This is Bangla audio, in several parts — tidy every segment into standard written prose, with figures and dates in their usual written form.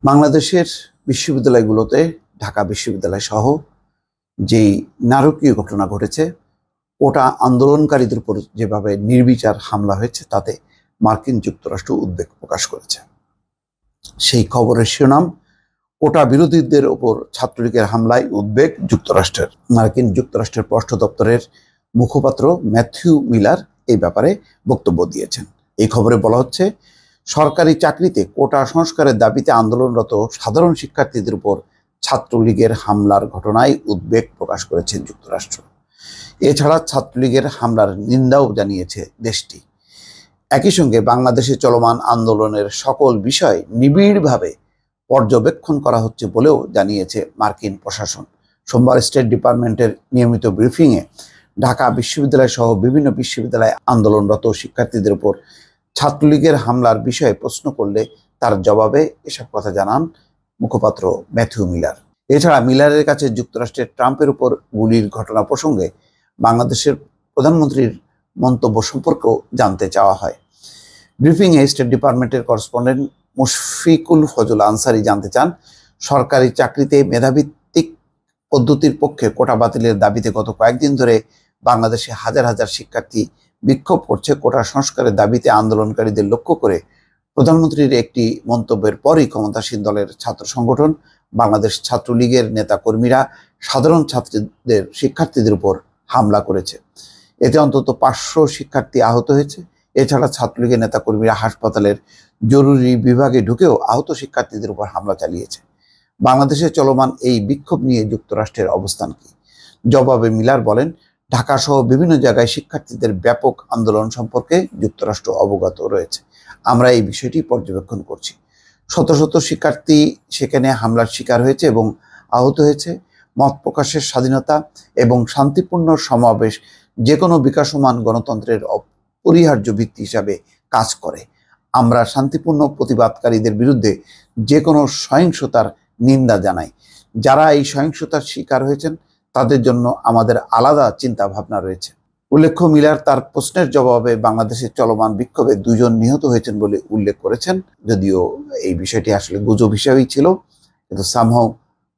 বাংলাদেশের বিশ্ববিদ্যালয়গুলোতে ঢাকা বিশ্ববিদ্যালয় সহ যেই নারকীয় ঘটনা ঘটেছে, ওটা আন্দোলনকারীদের উপর যেভাবে নির্বিচার হামলা হয়েছে, তাতে মার্কিন যুক্তরাষ্ট্র উদ্বেগ প্রকাশ করেছে। সেই খবরের শিরোনাম, কোটা বিরোধীদের ওপর ছাত্রলীগের হামলায় উদ্বেগ যুক্তরাষ্ট্রের। মার্কিন যুক্তরাষ্ট্রের পররাষ্ট্র দপ্তরের মুখপাত্র ম্যাথিউ মিলার এই ব্যাপারে বক্তব্য দিয়েছেন। এই খবরে বলা হচ্ছে, সরকারি চাকরিতে কোটা সংস্কারের দাবিতে আন্দোলনরত সাধারণ শিক্ষার্থীদের উপর ছাত্রলীগের হামলার ঘটনায় উদ্বেগ প্রকাশ করেছে যুক্তরাষ্ট্র। এছাড়া ছাত্রলীগের হামলার নিন্দাও জানিয়েছে দেশটি। একই সঙ্গে বাংলাদেশে চলমান আন্দোলনের সকল বিষয় নিবিড়ভাবে পর্যবেক্ষণ করা হচ্ছে বলেও জানিয়েছে মার্কিন প্রশাসন। সোমবার স্টেট ডিপার্টমেন্টের নিয়মিত ব্রিফিংয়ে ঢাকা বিশ্ববিদ্যালয় সহ বিভিন্ন বিশ্ববিদ্যালয়ে আন্দোলনরত শিক্ষার্থীদের উপর ছাত্রলীগের হামলার বিষয়ে প্রশ্ন করলে তার জবাবে এসব কথা জানান মুখপাত্র ম্যাথিউ মিলার। এছাড়া মিলারের কাছে যুক্তরাষ্ট্রের ট্রাম্পের উপর গুলির ঘটনা প্রসঙ্গে বাংলাদেশের প্রধানমন্ত্রীর মন্তব্য সম্পর্কেও জানতে চাওয়া হয়। ব্রিফিংয়ে স্টেট ডিপার্টমেন্টের করেসপন্ডেন্ট মুশফিকুল ফজল আনসারি জানতে চান, সরকারি চাকরিতে মেধাভিত্তিক পদ্ধতির পক্ষে কোটা বাতিলের দাবিতে গত কয়েকদিন ধরে বাংলাদেশে হাজার হাজার শিক্ষার্থী বিক্ষোভ করছে। কোটা সংস্কারের দাবিতে আন্দোলনকারীদের লক্ষ্য করে প্রধানমন্ত্রীর একটি মন্তব্যের পরই ক্ষমতাসীন দলের ছাত্র সংগঠন বাংলাদেশ ছাত্রলীগের নেতাকর্মীরা সাধারণ শিক্ষার্থীদের উপর হামলা করেছে। এতে অন্তত 500 শিক্ষার্থী আহত হয়েছে। এছাড়া ছাত্রলীগের নেতাকর্মীরা হাসপাতালের জরুরি বিভাগে ঢুকেও আহত শিক্ষার্থীদের উপর হামলা চালিয়েছে। বাংলাদেশে চলমান এই বিক্ষোভ নিয়ে যুক্তরাষ্ট্রের অবস্থান কি? জবাবে মিলার বলেন, ঢাকা সহ বিভিন্ন জায়গায় শিক্ষার্থীদের ব্যাপক আন্দোলন সম্পর্কে যুক্তরাষ্ট্র অবগত রয়েছে। আমরা এই বিষয়টি পর্যবেক্ষণ করছি। শত শত শিক্ষার্থী সেখানে হামলার শিকার হয়েছে এবং আহত হয়েছে। মত প্রকাশের স্বাধীনতা এবং শান্তিপূর্ণ সমাবেশ যে কোনো বিকাশমান গণতন্ত্রের অপরিহার্য ভিত্তি হিসাবে কাজ করে। আমরা শান্তিপূর্ণ প্রতিবাদকারীদের বিরুদ্ধে যে কোনো সহিংসতার নিন্দা জানাই। যারা এই সহিংসতার শিকার হয়েছেন তাদের জন্য আমাদের আলাদা চিন্তা ভাবনা রয়েছে। উল্লেখ্য, মিলার তার প্রশ্নের জবাবে বাংলাদেশের চলমান বিক্ষোভে 2 জন নিহত হয়েছেন বলে উল্লেখ করেছেন। যদিও এই বিষয়টি আসলে গুজব হিসাবেই ছিল, কিন্তু সামহাও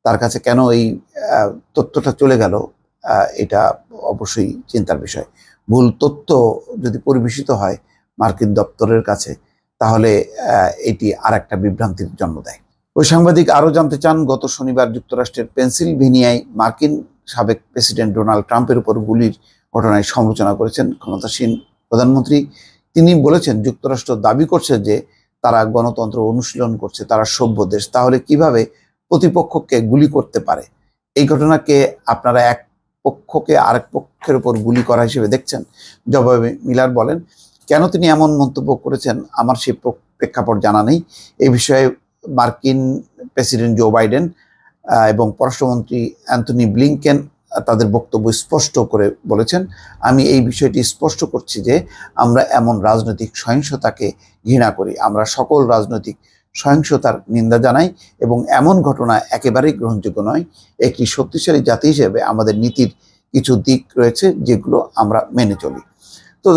তার কাছে কেন এই তথ্যটা চলে গেল, এটা অবশ্যই চিন্তার বিষয়। ভুল তথ্য যদি পরিবেশিত হয় মার্কিন দপ্তরের কাছে, তাহলে এটি আর একটা বিভ্রান্তির জন্ম দেয়। ওই সাংবাদিক আরও জানতে চান, গত শনিবার যুক্তরাষ্ট্রের পেনসিলভেনিয়ায় মার্কিন সাবেক প্রেসিডেন্ট ডোনাল্ড ট্রাম্পের উপর গুলির ঘটনায় সমালোচনা করেছেন ক্ষমতাসীন প্রধানমন্ত্রী। তিনি বলেছেন, যুক্তরাষ্ট্র দাবি করছে যে তারা গণতন্ত্র অনুশীলন করছে, তারা সভ্য দেশ, তাহলে কিভাবে প্রতিপক্ষকে গুলি করতে পারে? এই ঘটনাকে আপনারা এক পক্ষকে আরেক পক্ষের উপর গুলি করা হিসেবে দেখছেন? জবাবে মিলার বলেন, কেন তিনি এমন মন্তব্য করেছেন আমার সেই প্রেক্ষাপট জানা নেই। এই বিষয়ে মার্কিন প্রেসিডেন্ট জো বাইডেন এবং পররাষ্ট্রমন্ত্রী অ্যান্থনি ব্লিংকেন তাদের বক্তব্য স্পষ্ট করে বলেছেন, আমি এই বিষয়টি স্পষ্ট করছি যে আমরা এমন রাজনৈতিক সহিংসতাকে ঘৃণা করি। আমরা সকল রাজনৈতিক সহিংসতার নিন্দা জানাই এবং এমন ঘটনা একেবারেই গ্রহণযোগ্য নয়। একটি শক্তিশালী জাতি হিসেবে আমাদের নীতির কিছু দিক রয়েছে যেগুলো আমরা মেনে চলি। তো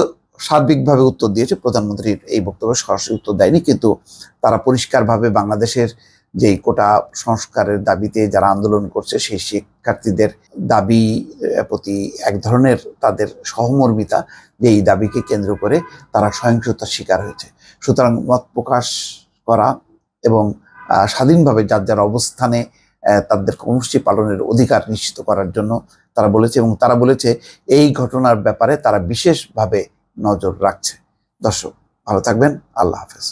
সার্বিকভাবে উত্তর দিয়েছে। প্রধানমন্ত্রীর এই বক্তব্যে সরাসরি উত্তর দেয়নি, কিন্তু তারা পরিষ্কারভাবে বাংলাদেশের যেই কোটা সংস্কারের দাবিতে যারা আন্দোলন করছে সেই শিক্ষার্থীদের দাবি প্রতি এক ধরনের তাদের সহমর্মিতা, যে এই দাবিকে কেন্দ্র করে তারা সহিংসতার শিকার হয়েছে। সুতরাং মত প্রকাশ করা এবং স্বাধীনভাবে যার যার অবস্থানে তাদের কর্মসূচি পালনের অধিকার নিশ্চিত করার জন্য তারা বলেছে, এবং তারা বলেছে এই ঘটনার ব্যাপারে তারা বিশেষভাবে নজর রাখছে। দর্শক, ভালো থাকবেন। আল্লাহ হাফেজ।